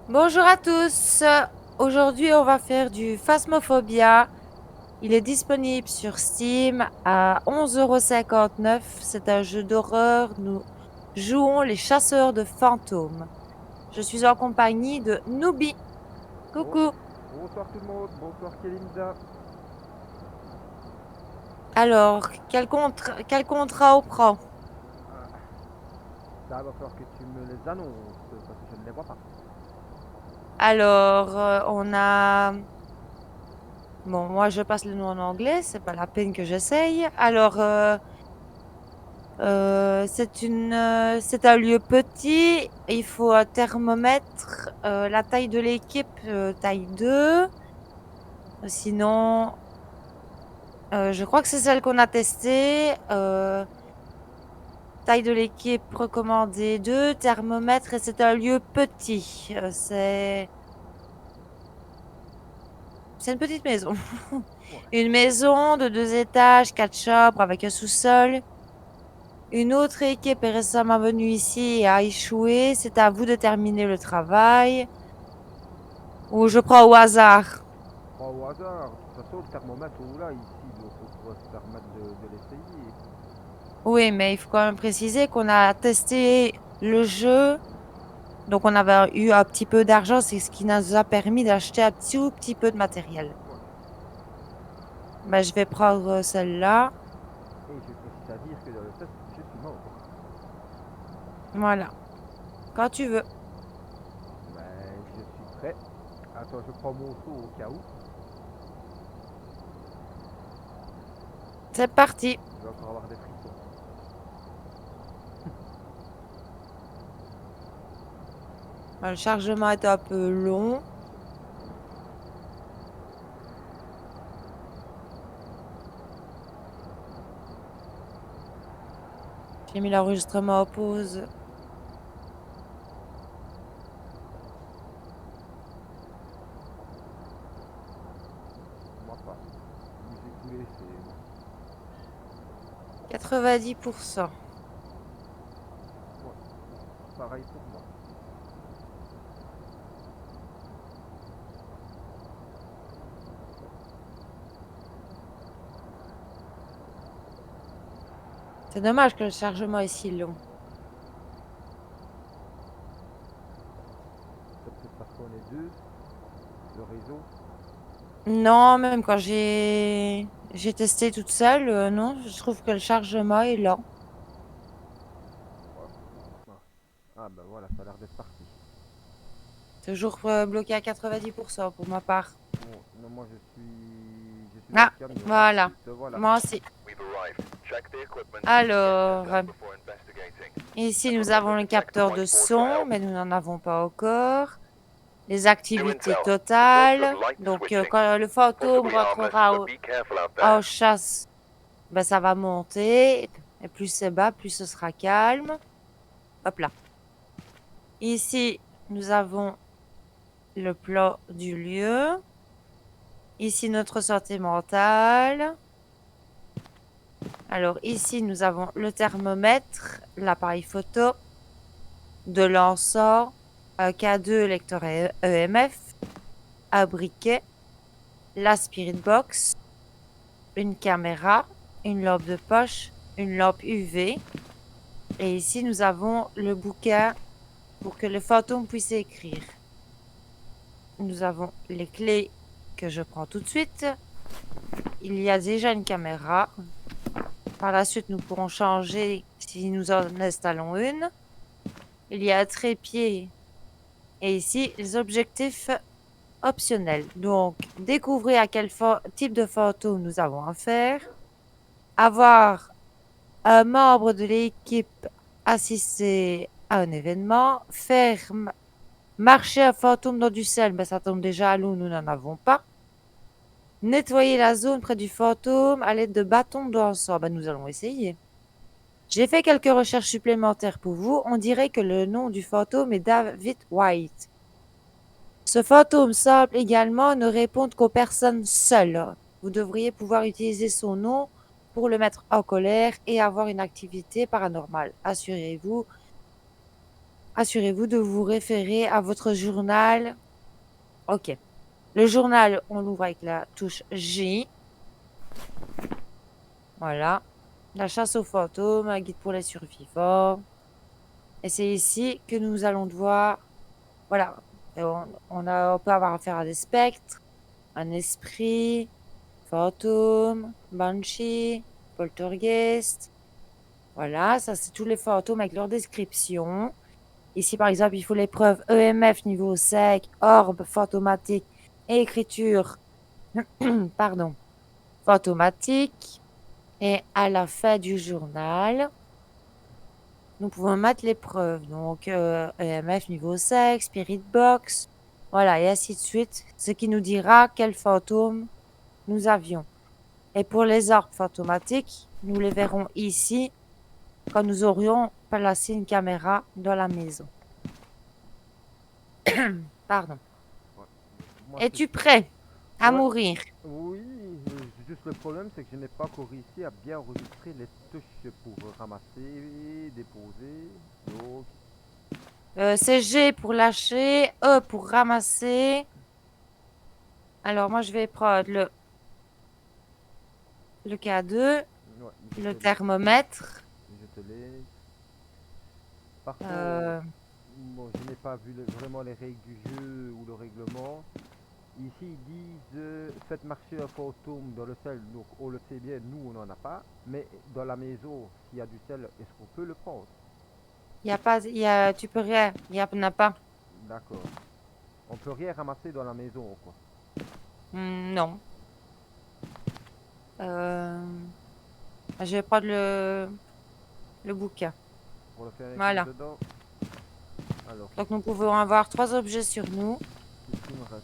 Bonjour à tous. Aujourd'hui, on va faire du Phasmophobia. Il est disponible sur Steam à 11,59 €. C'est un jeu d'horreur. Nous jouons les chasseurs de fantômes. Je suis en compagnie de Noobi. Bon- Coucou. Bonsoir tout le monde, bonsoir Kelinda. Alors, quel contrat on prend? Ah, ça va falloir que tu me les annonces parce que je ne les vois pas. Alors, on a... Bon, moi, je passe le nom en anglais. C'est pas la peine que j'essaye. Alors, c'est un lieu petit. Il faut un thermomètre. La taille de l'équipe, taille 2. Sinon, je crois que c'est celle qu'on a testée. Taille de l'équipe recommandée 2. Thermomètre et c'est un lieu petit. C'est une petite maison. Ouais. Une maison de 2 étages, 4 chambres avec un sous-sol. Une autre équipe est récemment venue ici et a échoué. C'est à vous de terminer le travail. Ou je prends au hasard. Pas au hasard, de toute façon le thermomètre on l'a ici, donc on pourrait se permettre de l'essayer. Oui, mais il faut quand même préciser qu'on a testé le jeu. Donc on avait eu un petit peu d'argent. C'est ce qui nous a permis d'acheter un petit peu de matériel. Ouais. Ben, je vais prendre celle-là. Et je précise à dire que dans le test, je suis mort. Voilà. Quand tu veux. Ben, je suis prêt. Attends, je prends mon seau au cas où. C'est parti. Je vais encore avoir des frissons. Ben, le chargement est un peu long. J'ai mis l'enregistrement en pause. Moi pas. J'ai tout laissé, moi. 90%. Ouais. Pareil pour moi. C'est dommage que le chargement est si long. C'est peut-être parce qu'on est deux, le réseau. Non, même quand j'ai testé toute seule, non, je trouve que le chargement est lent. Ouais. Ah. Ah ben voilà, ça a l'air d'être parti. Toujours bloqué à 90% pour ma part. Bon, non, moi je suis dans le Ah, camion. Ah, voilà. te voilà. Moi aussi. Alors, ici nous avons le capteur de son, mais nous n'en avons pas encore. Les activités totales. Donc, quand le fantôme rentrera en chasse, ben, ça va monter. Et plus c'est bas, plus ce sera calme. Hop là. Ici, nous avons le plan du lieu. Ici, notre santé mentale. Alors ici, nous avons le thermomètre, l'appareil photo, de l'encens, un K2 lecteur EMF, un briquet, la spirit box, une caméra, une lampe de poche, une lampe UV. Et ici, nous avons le bouquin pour que le fantôme puisse écrire. Nous avons les clés que je prends tout de suite. Il y a déjà une caméra. Par la suite, nous pourrons changer si nous en installons une. Il y a un trépied et ici les objectifs optionnels. Donc, découvrir à quel type de photo nous avons affaire. Avoir un membre de l'équipe assister à un événement. Faire marcher un fantôme dans du sel. Ben, ça tombe déjà à l'eau, nous n'en avons pas. Nettoyer la zone près du fantôme à l'aide de bâtons d'encens. Ben, nous allons essayer. J'ai fait quelques recherches supplémentaires pour vous. On dirait que le nom du fantôme est David White. Ce fantôme semble également ne répondre qu'aux personnes seules. Vous devriez pouvoir utiliser son nom pour le mettre en colère et avoir une activité paranormale. Assurez-vous assurez-vous de vous référer à votre journal. Ok. Le journal, on l'ouvre avec la touche J. Voilà. La chasse aux fantômes, un guide pour les survivants. Et c'est ici que nous allons devoir... Voilà. Et on peut avoir affaire à des spectres, un esprit, fantôme, banshee, poltergeist. Voilà, ça c'est tous les fantômes avec leur description. Ici par exemple, il faut l'épreuve EMF niveau sec, orbe fantomatique et écriture pardon, fantomatique. Et à la fin du journal, nous pouvons mettre l'épreuve. Donc EMF niveau sec, spirit box, voilà, et ainsi de suite. Ce qui nous dira quel fantôme nous avions. Et pour les orbes fantomatiques, nous les verrons ici quand nous aurions placé une caméra dans la maison. Pardon. Ouais. Moi, Es-tu prêt à Ouais. mourir? Oui, juste le problème c'est que je n'ai pas encore réussi à bien enregistrer les touches pour ramasser, déposer. Donc, C'est G pour lâcher, E pour ramasser. Alors moi je vais prendre le K2, ouais, le thermomètre. je te laisse. Par contre, euh, bon, je n'ai pas vu vraiment les règles du jeu ou le règlement. Ici, ils disent faites marcher un fantôme dans le sel. Donc, on le sait bien, nous, on n'en a pas. Mais dans la maison, s'il y a du sel, est-ce qu'on peut le prendre? y a pas, y a, tu peux rien, il n'y en a pas. D'accord. On peut rien ramasser dans la maison, quoi. Non. Je vais prendre le bouquin. Pour le faire écrire Voilà. dedans. Alors, Donc nous pouvons avoir 3 objets sur nous. qu'est-ce qu'il me reste?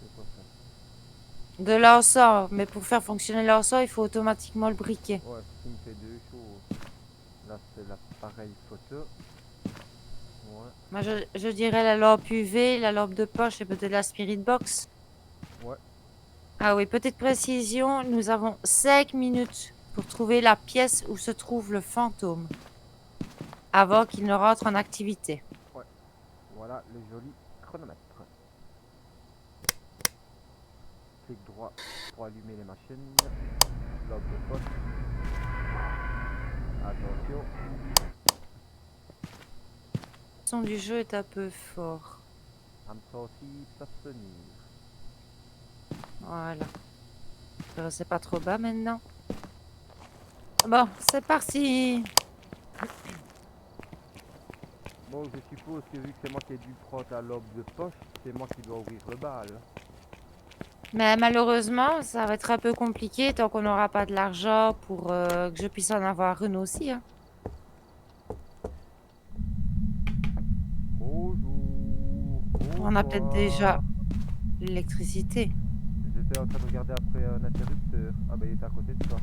C'est quoi ça? De l'encens, mais pour faire fonctionner l'encens, il faut automatiquement le briquet. Ouais, ce qui me fait deux choses. Là, c'est l'appareil photo. Ouais, Moi, je dirais la lampe UV, la lampe de poche et peut-être la spirit box. ouais. Ah oui, petite précision, nous avons 5 minutes pour trouver la pièce où se trouve le fantôme avant qu'il ne rentre en activité. Ouais. Voilà le joli chronomètre. Clic droit pour allumer les machines. Lampe de poche. Attention. Le son du jeu est un peu fort. À me sentir s'abstenir. Voilà. C'est pas trop bas maintenant. Bon, c'est parti. Bon, je suppose que vu que c'est moi qui ai dû prendre la lampe de poche, c'est moi qui dois ouvrir le bal. Mais malheureusement, ça va être un peu compliqué tant qu'on n'aura pas de l'argent pour que je puisse en avoir une aussi, hein. Bonjour. On a peut-être déjà Bonsoir. l'électricité. J'étais en train de regarder après un interrupteur. Ah bah il est à côté de toi.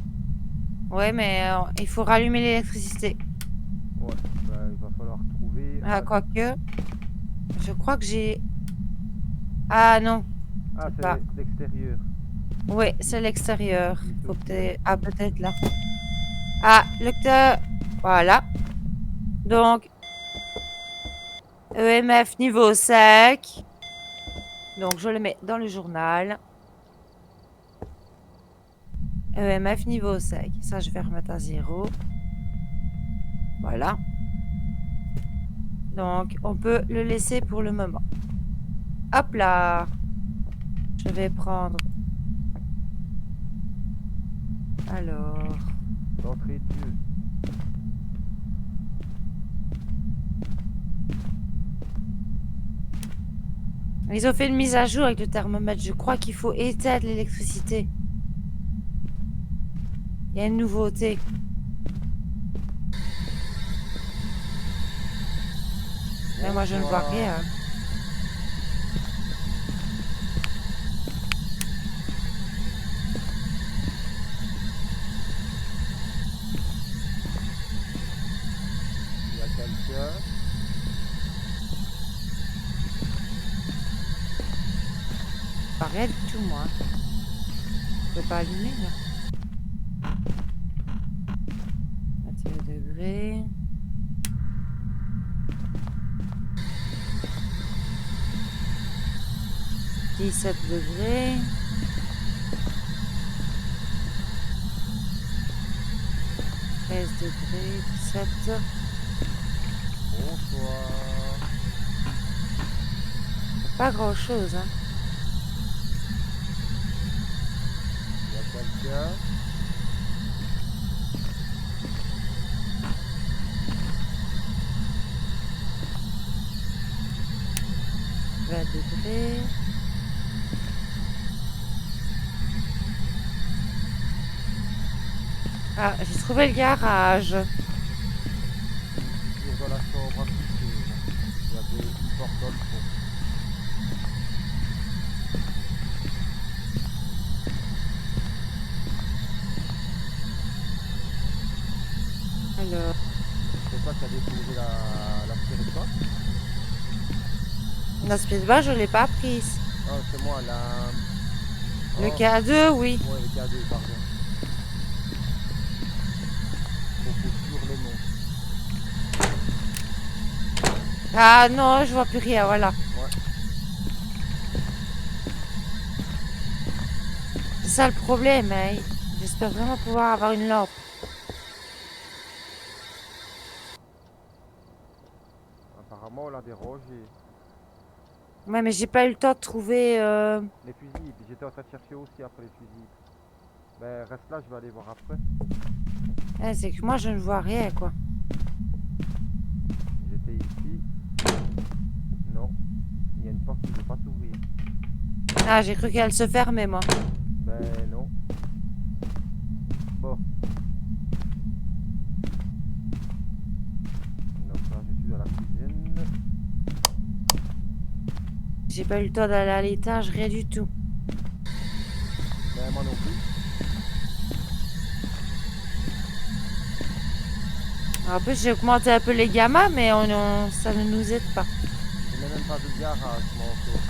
Ouais, mais il faut rallumer l'électricité. Ouais, bah il va falloir trouver Ah, un... quoique, je crois que j'ai... Ah non, Ah, c'est pas... c'est l'extérieur. Oui, c'est l'extérieur. Il Faut faut peut-être... Ah, peut-être là. Ah, lecteur... Voilà. Donc, EMF niveau sec. Donc, je le mets dans le journal. EMF niveau sec. Ça, je vais remettre à 0. Voilà. Donc, on peut le laisser pour le moment. Hop là. Je vais prendre... Alors... L'entrée de jeu. Ils ont fait une mise à jour avec le thermomètre. Je crois qu'il faut éteindre l'électricité. Il y a une nouveauté. Mais moi, je ne vois rien. Il y a quelqu'un. Pas rien du tout, moi. Je peux pas allumer, là. 21 degrés. 17 degrés. Degrés, 17. Bonsoir. Pas grand chose, hein. Il y a quelqu'un. 20 degrés. Ah, j'ai trouvé le garage. Toujours dans la chambre à coucher. Là. Il y avait une porte dans le fond. Alors, C'est toi qui as déposé la spirituelle? la spice je l'ai pas prise. Oh, c'est moi la. Le Oh, K2, oui. ouais, le K2, pardon. Faut toujours le nom. Ah non, je vois plus rien, voilà. Ouais. C'est ça le problème, hein. J'espère vraiment pouvoir avoir une lampe. Apparemment, on l'a dérogé. Ouais, mais j'ai pas eu le temps de trouver... Les fusibles, j'étais en train de chercher aussi après les fusibles. Ben, reste là, je vais aller voir après. c'est que moi, je ne vois rien, quoi. J'étais ici. Non. Il y a une porte qui ne veut pas s'ouvrir. Ah, j'ai cru qu'elle se fermait, moi. Ben, non. Bon. Donc là, je suis dans la cuisine. J'ai pas eu le temps d'aller à l'étage, rien du tout. Ben, moi non plus. En plus, j'ai augmenté un peu les gammas, mais ça ne nous aide pas. Je n'ai même pas vu le garage, moi, encore.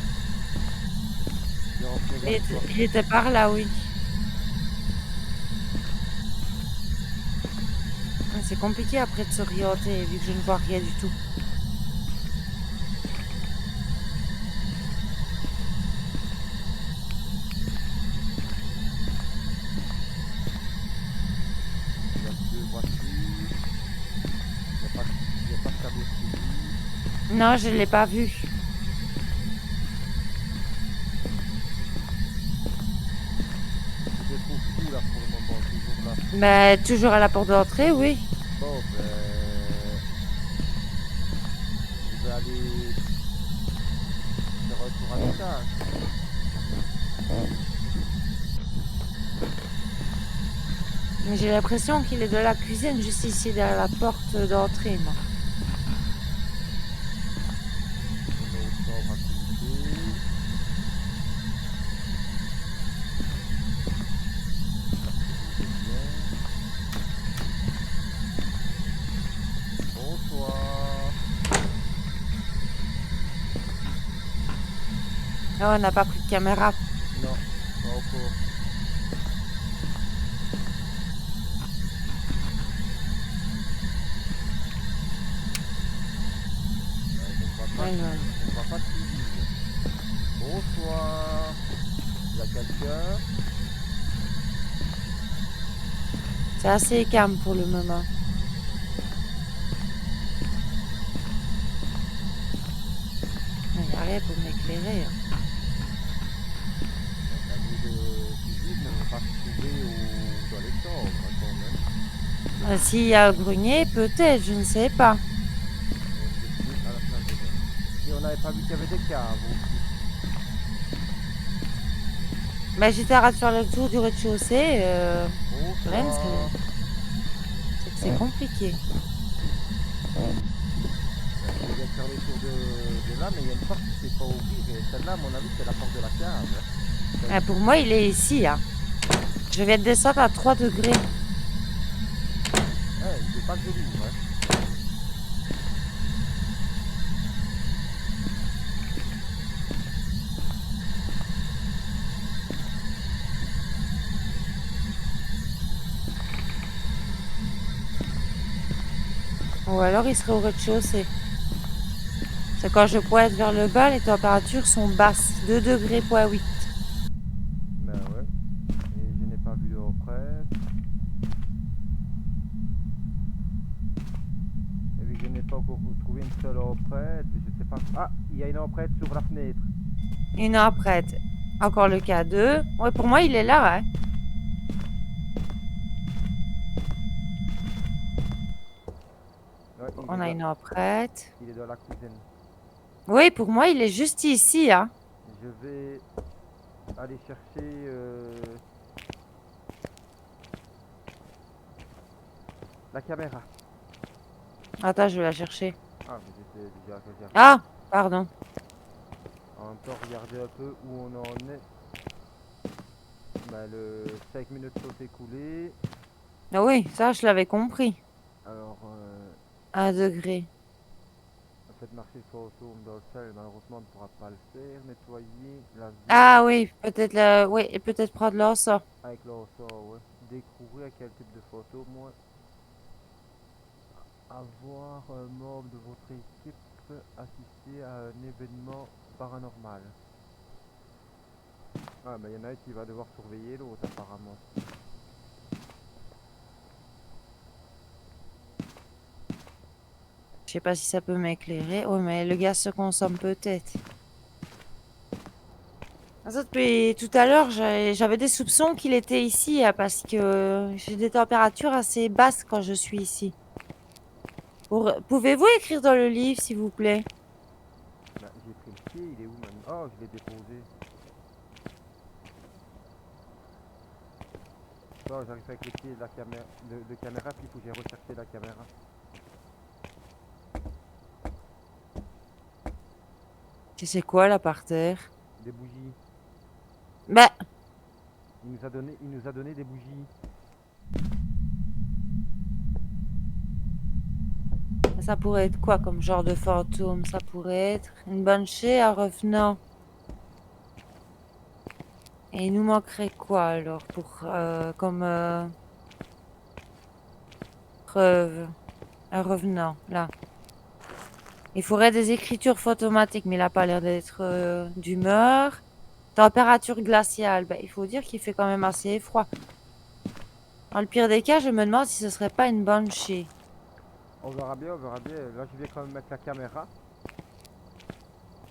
Je vais rentrer vers toi. Il était par là, oui. C'est compliqué après de s'orienter, vu que je ne vois rien du tout. Il y a deux voitures. Il n'y a pas de tableau de suivi. Non, je ne l'ai pas vu. Je te trouve où là pour le moment, toujours là. Mais toujours à la porte d'entrée, oui. Bon, ben. Je vais aller. De retour à l'étage. Mais j'ai l'impression qu'il est de la cuisine, juste ici, derrière la porte d'entrée, moi. Une autre chambre à coucher. Bonsoir. Ah, on n'a pas pris de caméra. Non, pas encore. On ne voit pas de cuisine. Bonsoir. Il y a quelqu'un. C'est assez calme pour le moment. Il n'y a rien pour m'éclairer. La nuit de cuisine ne va pas se trouver dans les chambres quand même. S'il y a un grenier, peut-être, je ne sais pas. À la salle de bain. Et on n'avait pas vu qu'il y avait des caves aussi. Mais j'étais à faire le tour du rez-de-chaussée. Le problème, Bonsoir. c'est que c'est compliqué. Je viens de faire le tour de là, mais il y a une porte qui ne sait pas ouvrir. Et celle-là, à mon avis, c'est la porte de la cave. Hein. Pour moi, il est ici. Hein. Je viens de descendre à 3 degrés. Il ne veut pas que je l'ouvre. Hein. Ou alors, il serait au rez-de-chaussée. C'est quand je pointe vers le bas, les températures sont basses, 2 degrés point 8. Ben ouais. Et je n'ai pas vu l'eau près. Et vu que je n'ai pas encore trouvé une seule empreinte, je sais pas. Ah, il y a une empreinte sur la fenêtre. Une heure prête. Encore le K2. Ouais, pour moi, il est là, hein. Ouais, On a une heure prête. il est dans la cuisine. Oui, pour moi, il est juste ici, hein. Je vais aller chercher la caméra. Attends, je vais la chercher. Ah, vous étiez déjà regardé. Ah, pardon. En même temps, regardez un peu où on en est. Bah, le 5 minutes sont écoulées. Ah oui, ça, je l'avais compris. Alors, 1 degré. faites marcher le fantôme dans le sel. Malheureusement, on ne pourra pas le faire. Nettoyer la zone Ah oui, peut-être oui, et peut-être prendre l'encens. avec le ressort, ouais. Découvrir à quel type de photo, moi. Avoir un membre de votre équipe assister à un événement paranormal. Ah, bah, il y en a un qui va devoir surveiller l'autre, apparemment. Je sais pas si ça peut m'éclairer. Oh, mais le gaz se consomme peut-être. Ça, depuis tout à l'heure, j'avais des soupçons qu'il était ici, hein, parce que j'ai des températures assez basses quand je suis ici. Pouvez-vous écrire dans le livre, s'il vous plaît? Bah, j'ai pris le pied, il est où maintenant? Oh, je l'ai déposé. Bon, j'arrive avec le pied de la caméra, de caméra, puis il faut que j'ai recherché la caméra. C'est quoi là par terre? Des bougies. Bah, Il nous a donné des bougies. ça pourrait être quoi comme genre de fantôme? Ça pourrait être une banshee, un revenant. Et il nous manquerait quoi alors pour comme preuve? Un revenant, là. Il faudrait des écritures fantomatiques, mais il n'a pas l'air d'être d'humeur. Température glaciale, bah, il faut dire qu'il fait quand même assez froid. Dans le pire des cas, je me demande si ce serait pas une banshee. On verra bien, on verra bien. Là, je vais quand même mettre la caméra.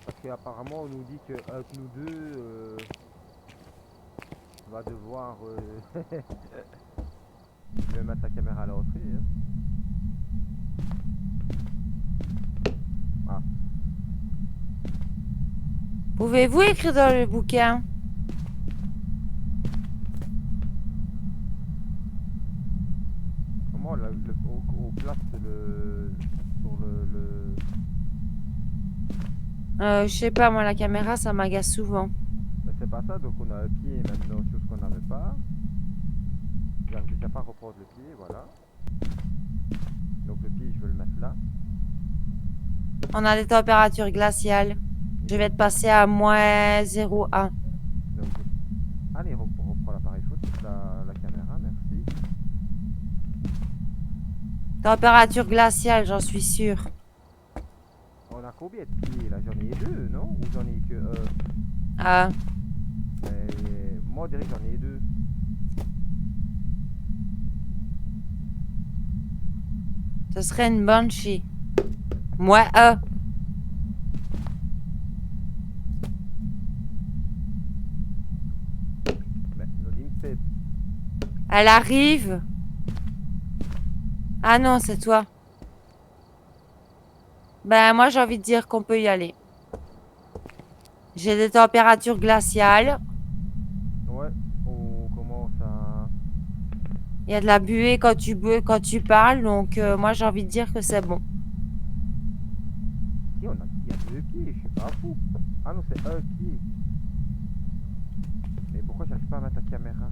Parce qu'apparemment, on nous dit qu'un de nous deux va devoir... je vais mettre la caméra à l'entrée. Hein. Ah. Pouvez-vous écrire dans le bouquin? Comment on place le... sur le... Je sais pas, moi la caméra ça m'agace souvent. Ben, c'est pas ça, donc on a un pied maintenant, chose qu'on n'avait pas. J'arrive déjà pas à reprendre le pied, voilà. Donc le pied, je vais le mettre là. On a des températures glaciales. Je vais te passer à moins 0,1. Donc, allez, on reprend l'appareil photo, la caméra, merci. Température glaciale, j'en suis sûre. On a combien de pieds là? J'en ai deux, non? Ou j'en ai que un? Ah, Moi, on dirait que j'en ai deux. ce serait une banshee. Moins 1. Mais Nodine, c'est... Elle arrive. Ah non, c'est toi. Ben moi j'ai envie de dire qu'on peut y aller. J'ai des températures glaciales. Ouais, on commence à... Il y a de la buée quand tu parles, donc moi j'ai envie de dire que c'est bon. Si, il y a deux pieds, je suis pas fou. Ah non, c'est un pied. Mais pourquoi j'arrive pas à mettre la caméra?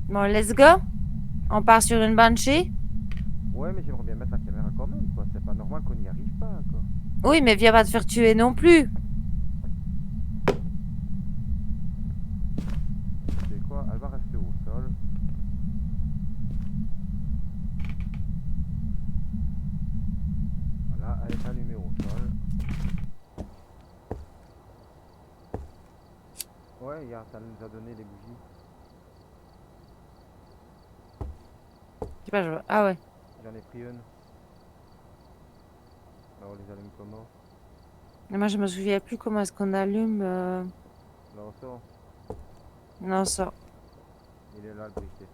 Bon, let's go. On part sur une banshee. Ouais, mais j'aimerais bien mettre la caméra quand même, quoi. C'est pas normal qu'on n'y arrive pas, quoi. Oui, mais viens pas te faire tuer non plus. C'est quoi? Elle va rester au sol. Voilà, elle est allumée au sol. Ouais, regarde, ça nous a donné des bougies. Je sais pas, ah ouais. J'en ai pris une. Alors, on les allume comment? Mais moi, je me souviens plus comment est-ce qu'on allume. Là, on sort. Non, ça. Il est là, le briquet.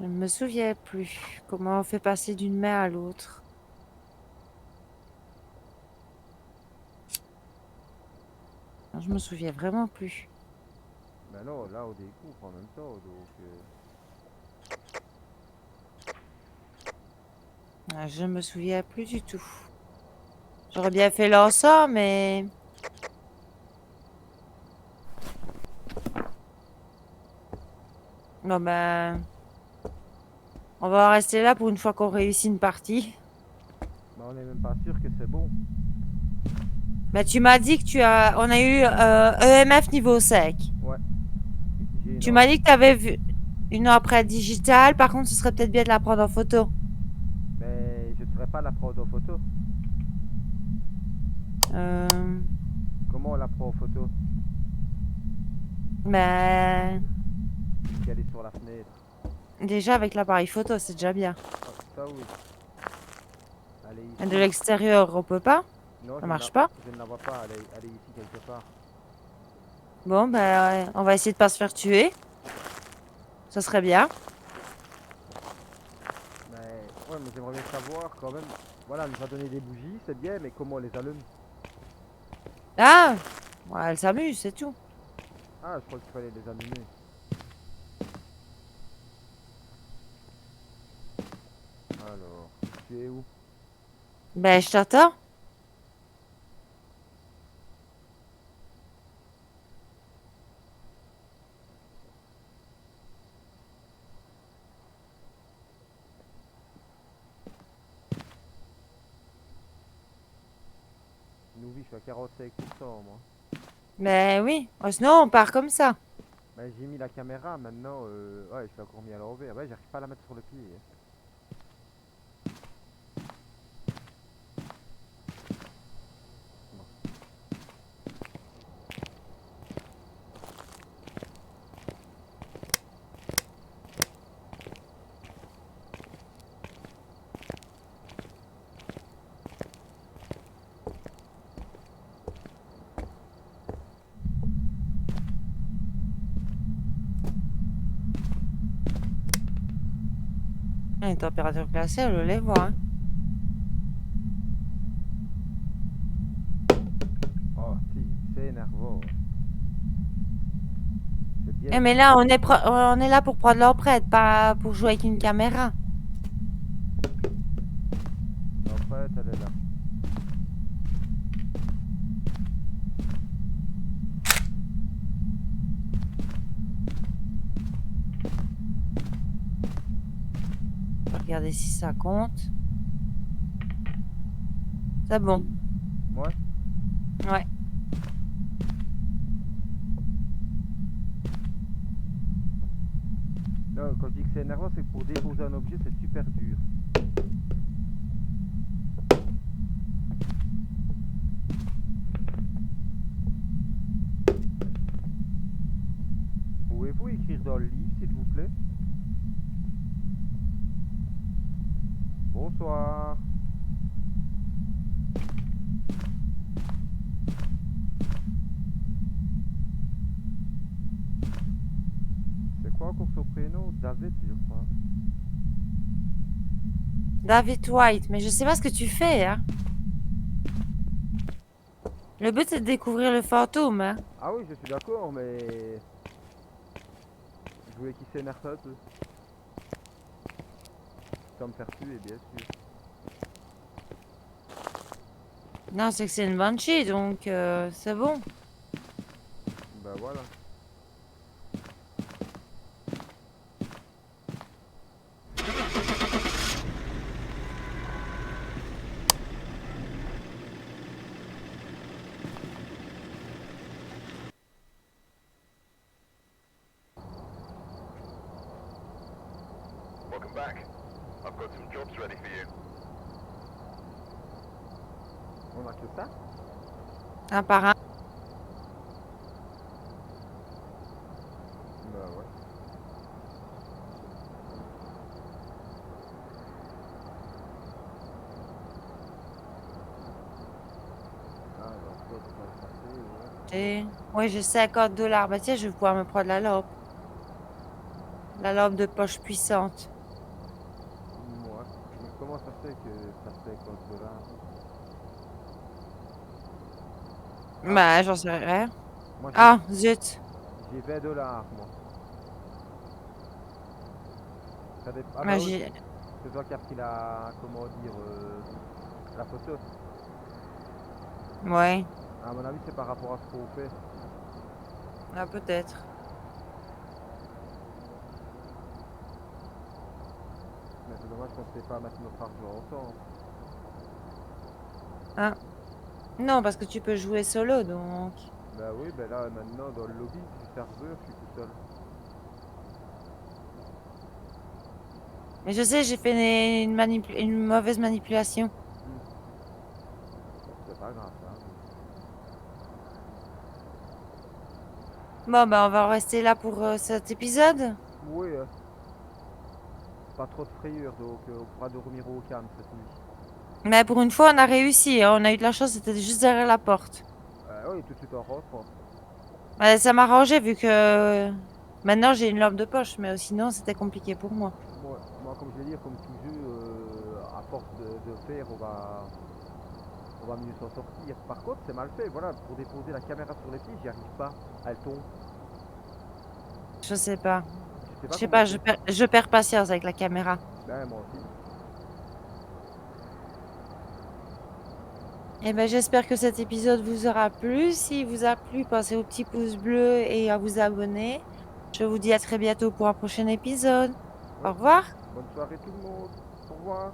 Je me souviens plus comment on fait passer d'une main à l'autre. Non, je me souviens vraiment plus. Ben non, là, on découvre en même temps, donc... Ah, je me souviens plus du tout. J'aurais bien fait l'ensemble, mais... Non, ben... On va en rester là pour une fois qu'on réussit une partie. Ben, on n'est même pas sûr que c'est bon. Mais tu m'as dit que on a eu EMF niveau sec. Ouais. J'ai une Tu en... m'as dit que tu avais vu une empreinte digitale. Par contre, ce serait peut-être bien de la prendre en photo. Mais je ne saurais pas la prendre en photo. Euh... Comment on la prend en photo? Ben... Si elle est sur la fenêtre. Déjà, avec l'appareil photo, c'est déjà bien. Ah, ça oui. Elle est Et de ici. l'extérieur, on peut pas? Non, Ça marche pas? je ne la vois pas. Elle est ici quelque part. Bon, ben, on va essayer de pas se faire tuer. Ça serait bien. Mais ouais, mais j'aimerais bien savoir quand même. Voilà, elle nous a donné des bougies, c'est bien, mais comment on les allume? Ah! Ouais, elle s'amuse, c'est tout. Ah, je crois qu'il fallait les allumer. Alors, tu es où? Ben, je t'attends. Nous, je suis à 45%, moi. Ben oui. Oh, sinon, on part comme ça. Ben, j'ai mis la caméra, maintenant, ouais, je l'ai encore mis à l'envers. Ouais, j'arrive pas à la mettre sur le pied, hein. Ah, une température glacée, elle le les voit, hein. Oh, si, c'est énervant, ouais. C'est bien. Eh, mais là, on est là pour prendre l'empreinte, pas pour jouer avec une caméra. L'empreinte, elle est là. Regardez si ça compte. C'est bon. Ouais. Ouais. Non, quand je dis que c'est énervant, c'est que pour déposer un objet, c'est super dur. Pouvez-vous écrire dans le livre, s'il vous plaît? Bonsoir. C'est quoi encore son prénom? David, je crois. David White, mais je sais pas ce que tu fais, hein. Le but, c'est de découvrir le fantôme, hein. Ah oui, je suis d'accord, mais... Je voulais qu'il s'énerve un peu. Sans me faire tuer, bien sûr. Non, c'est que c'est une banshee, donc c'est bon. Ben voilà. Welcome back. I've got some jobs ready for you. On a que ça? Un par un. va le passer, ouais. Ouais, j'ai 50 $. Bah tiens, je vais pouvoir me prendre la lampe. La lampe de poche puissante. Moi. Mais comment ça se fait que ça fait 50 $? Ah, Bah, j'en sais rien. moi Ah, zut. j'ai 20 $, moi. Ah Bah, bah oui, j'ai... c'est toi qui as pris la, comment dire, la photo. Ouais, À mon avis, c'est par rapport à ce qu'on fait. ah, peut-être. Mais c'est dommage qu'on ne sait pas mettre notre argent ensemble. Hein? Non, parce que tu peux jouer solo, donc... Bah oui, ben là, maintenant, dans le lobby du serveur, je suis tout seul. Mais je sais, j'ai fait une mauvaise manipulation. Bon, c'est pas grave, ça. Bon, bah, on va en rester là pour cet épisode. Oui, pas trop de frayeur, donc on pourra dormir au calme cette nuit. Mais pour une fois, on a réussi, hein. On a eu de la chance, c'était juste derrière la porte. Oui, tout de suite en rentrant. Ça m'arrangeait vu que maintenant j'ai une lampe de poche, mais sinon c'était compliqué pour moi. Moi, comme je vais dire, comme tout jeu, à force de faire, on va mieux s'en sortir. Par contre, c'est mal fait, voilà, pour déposer la caméra sur les pieds, j'y arrive pas. Elle tombe. Je sais pas. Je sais Je pas sais comment pas, on fait. je perds patience avec la caméra. Ben, moi aussi. Et ben j'espère que cet épisode vous aura plu. S'il vous a plu, pensez au petit pouce bleu et à vous abonner. Je vous dis à très bientôt pour un prochain épisode. Oui. Au revoir. Bonne soirée tout le monde. Au revoir.